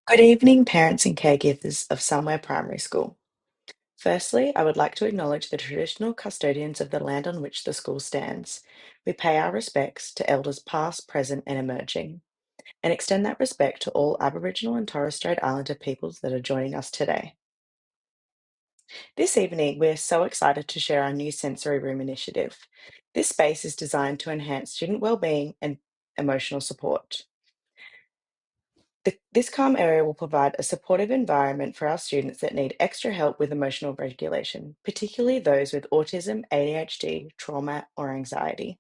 Good evening, parents and caregivers of Somewhere Primary School. Firstly, I would like to acknowledge the traditional custodians of the land on which the school stands. We pay our respects to elders past, present, and emerging, and extend that respect to all Aboriginal and Torres Strait Islander peoples that are joining us today. This evening, we're so excited to share our new sensory room initiative. This space is designed to enhance student well-being and emotional support. This calm area will provide a supportive environment for our students that need extra help with emotional regulation, particularly those with autism, ADHD, trauma, or anxiety.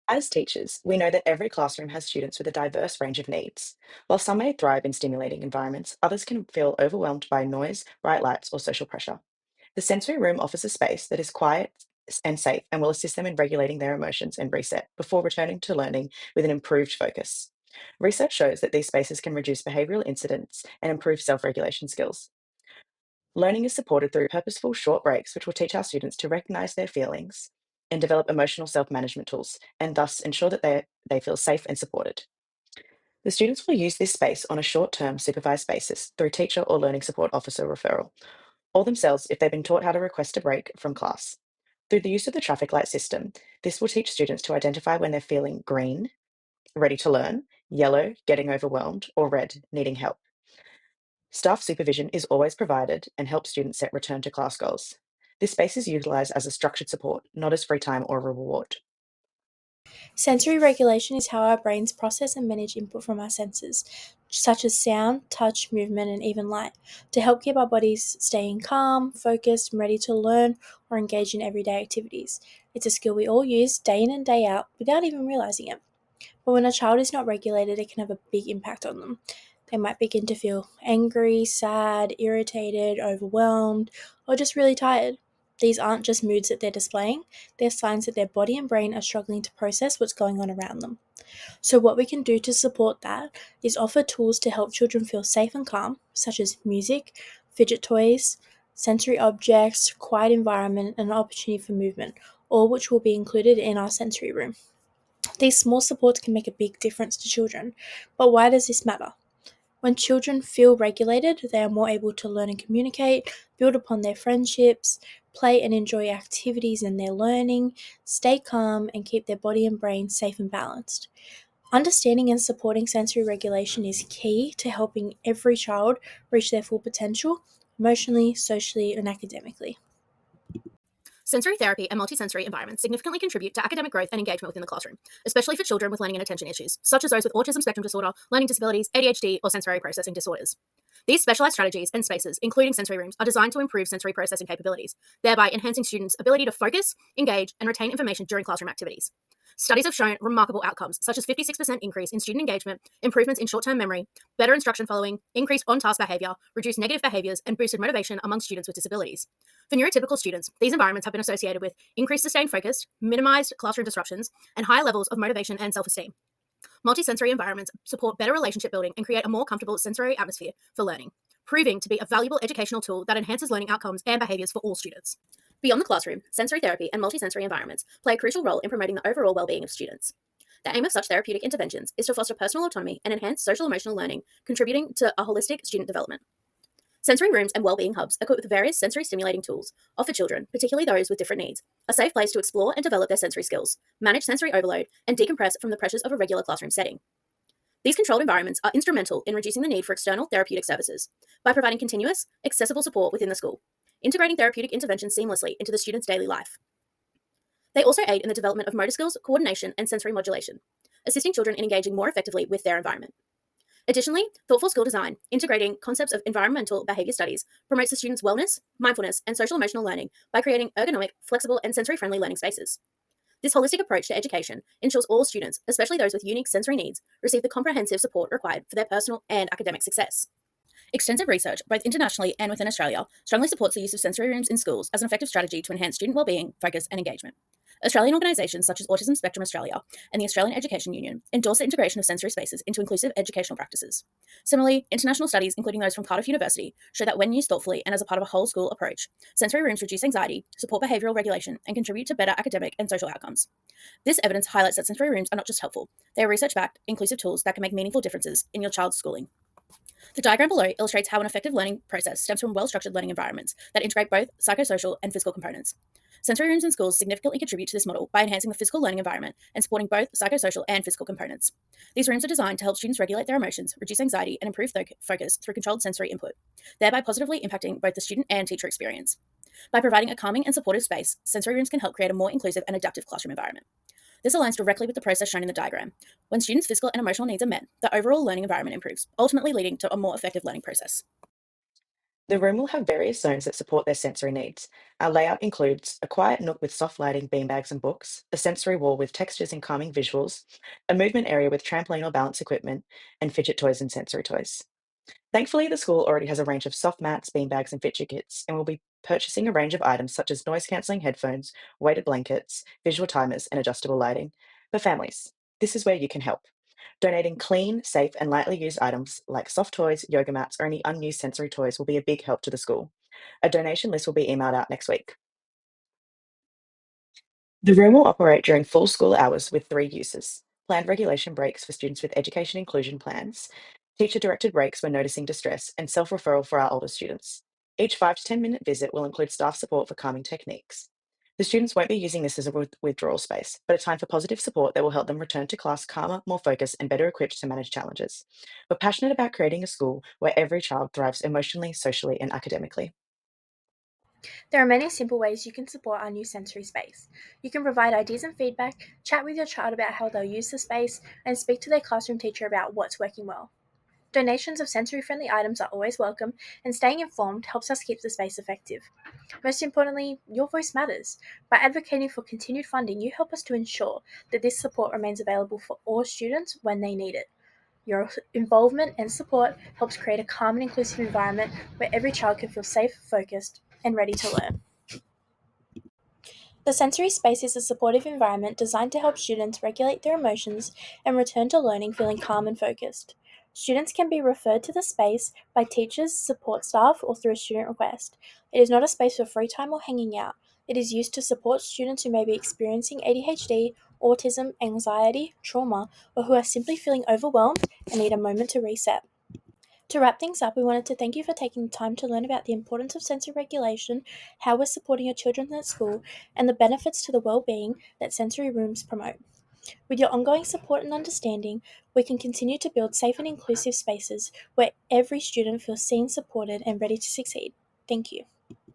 As teachers, we know that every classroom has students with a diverse range of needs. While some may thrive in stimulating environments, others can feel overwhelmed by noise, bright lights, or social pressure. The sensory room offers a space that is quiet and safe and will assist them in regulating their emotions and reset before returning to learning with an improved focus. Research shows that these spaces can reduce behavioral incidents and improve self regulation skills. Learning is supported through purposeful short breaks, which will teach our students to recognize their feelings and develop emotional self management tools, and thus ensure that they feel safe and supported. The students will use this space on a short term supervised basis through teacher or learning support officer referral, or themselves if they've been taught how to request a break from class. Through the use of the traffic light system, this will teach students to identify when they're feeling green, ready to learn, yellow, getting overwhelmed, or red, needing help. Staff supervision is always provided and helps students set return to class goals. This space is utilised as a structured support, not as free time or a reward. Sensory regulation is how our brains process and manage input from our senses, such as sound, touch, movement, and even light, to help keep our bodies staying calm, focused, and ready to learn or engage in everyday activities. It's a skill we all use day in and day out without even realizing it. But when a child is not regulated, it can have a big impact on them. They might begin to feel angry, sad, irritated, overwhelmed, or just really tired. These aren't just moods that they're displaying, they're signs that their body and brain are struggling to process what's going on around them. So, what we can do to support that is offer tools to help children feel safe and calm, such as music, fidget toys, sensory objects, quiet environment, and an opportunity for movement, all which will be included in our sensory room. These small supports can make a big difference to children. But why does this matter? When children feel regulated, they are more able to learn and communicate, build upon their friendships, play and enjoy activities in their learning, stay calm, and keep their body and brain safe and balanced. Understanding and supporting sensory regulation is key to helping every child reach their full potential, emotionally, socially, and academically. Sensory therapy and multisensory environments significantly contribute to academic growth and engagement within the classroom, especially for children with learning and attention issues, such as those with autism spectrum disorder, learning disabilities, ADHD, or sensory processing disorders. These specialized strategies and spaces, including sensory rooms, are designed to improve sensory processing capabilities, thereby enhancing students' ability to focus, engage, and retain information during classroom activities. Studies have shown remarkable outcomes, such as 56% increase in student engagement, improvements in short-term memory, better instruction following, increased on-task behavior, reduced negative behaviors, and boosted motivation among students with disabilities. For neurotypical students, these environments have been associated with increased sustained focus, minimized classroom disruptions, and higher levels of motivation and self-esteem. Multisensory environments support better relationship building and create a more comfortable sensory atmosphere for learning, proving to be a valuable educational tool that enhances learning outcomes and behaviors for all students. Beyond the classroom, sensory therapy and multisensory environments play a crucial role in promoting the overall well-being of students. The aim of such therapeutic interventions is to foster personal autonomy and enhance social emotional learning, contributing to a holistic student development. Sensory rooms and wellbeing hubs, equipped with various sensory stimulating tools, offer children, particularly those with different needs, a safe place to explore and develop their sensory skills, manage sensory overload, and decompress from the pressures of a regular classroom setting. These controlled environments are instrumental in reducing the need for external therapeutic services by providing continuous, accessible support within the school, integrating therapeutic interventions seamlessly into the student's daily life. They also aid in the development of motor skills, coordination, and sensory modulation, assisting children in engaging more effectively with their environment. Additionally, thoughtful school design, integrating concepts of environmental behavior studies, promotes the student's wellness, mindfulness, and social emotional learning by creating ergonomic, flexible, and sensory friendly learning spaces. This holistic approach to education ensures all students, especially those with unique sensory needs, receive the comprehensive support required for their personal and academic success. Extensive research, both internationally and within Australia, strongly supports the use of sensory rooms in schools as an effective strategy to enhance student well-being, focus, and engagement. Australian organisations such as Autism Spectrum Australia and the Australian Education Union endorse the integration of sensory spaces into inclusive educational practices. Similarly, international studies, including those from Cardiff University, show that when used thoughtfully and as a part of a whole school approach, sensory rooms reduce anxiety, support behavioural regulation, and contribute to better academic and social outcomes. This evidence highlights that sensory rooms are not just helpful, they are research-backed, inclusive tools that can make meaningful differences in your child's schooling. The diagram below illustrates how an effective learning process stems from well-structured learning environments that integrate both psychosocial and physical components. Sensory rooms in schools significantly contribute to this model by enhancing the physical learning environment and supporting both psychosocial and physical components. These rooms are designed to help students regulate their emotions, reduce anxiety, and improve focus through controlled sensory input, thereby positively impacting both the student and teacher experience. By providing a calming and supportive space, sensory rooms can help create a more inclusive and adaptive classroom environment. This aligns directly with the process shown in the diagram. When students' physical and emotional needs are met, the overall learning environment improves, ultimately leading to a more effective learning process. The room will have various zones that support their sensory needs. Our layout includes a quiet nook with soft lighting, beanbags, and books, a sensory wall with textures and calming visuals, a movement area with trampoline or balance equipment, and fidget toys and sensory toys. Thankfully, the school already has a range of soft mats, beanbags, and fidget kits, and will be purchasing a range of items such as noise cancelling headphones, weighted blankets, visual timers, and adjustable lighting. For families, this is where you can help. Donating clean, safe, and lightly used items like soft toys, yoga mats, or any unused sensory toys will be a big help to the school. A donation list will be emailed out next week. The room will operate during full school hours with three uses: planned regulation breaks for students with education inclusion plans, teacher directed breaks when noticing distress, and self referral for our older students. Each 5 to 10-minute visit will include staff support for calming techniques. The students won't be using this as a withdrawal space, but a time for positive support that will help them return to class calmer, more focused, and better equipped to manage challenges. We're passionate about creating a school where every child thrives emotionally, socially, and academically. There are many simple ways you can support our new sensory space. You can provide ideas and feedback, chat with your child about how they'll use the space, and speak to their classroom teacher about what's working well. Donations of sensory friendly items are always welcome, and staying informed helps us keep the space effective. Most importantly, your voice matters. By advocating for continued funding, you help us to ensure that this support remains available for all students when they need it. Your involvement and support helps create a calm and inclusive environment where every child can feel safe, focused, and ready to learn. The sensory space is a supportive environment designed to help students regulate their emotions and return to learning feeling calm and focused. Students can be referred to the space by teachers, support staff, or through a student request. It is not a space for free time or hanging out. It is used to support students who may be experiencing ADHD, autism, anxiety, trauma, or who are simply feeling overwhelmed and need a moment to reset. To wrap things up, we wanted to thank you for taking the time to learn about the importance of sensory regulation, how we're supporting your children at school, and the benefits to the well-being that sensory rooms promote. With your ongoing support and understanding, we can continue to build safe and inclusive spaces where every student feels seen, supported, and ready to succeed. Thank you.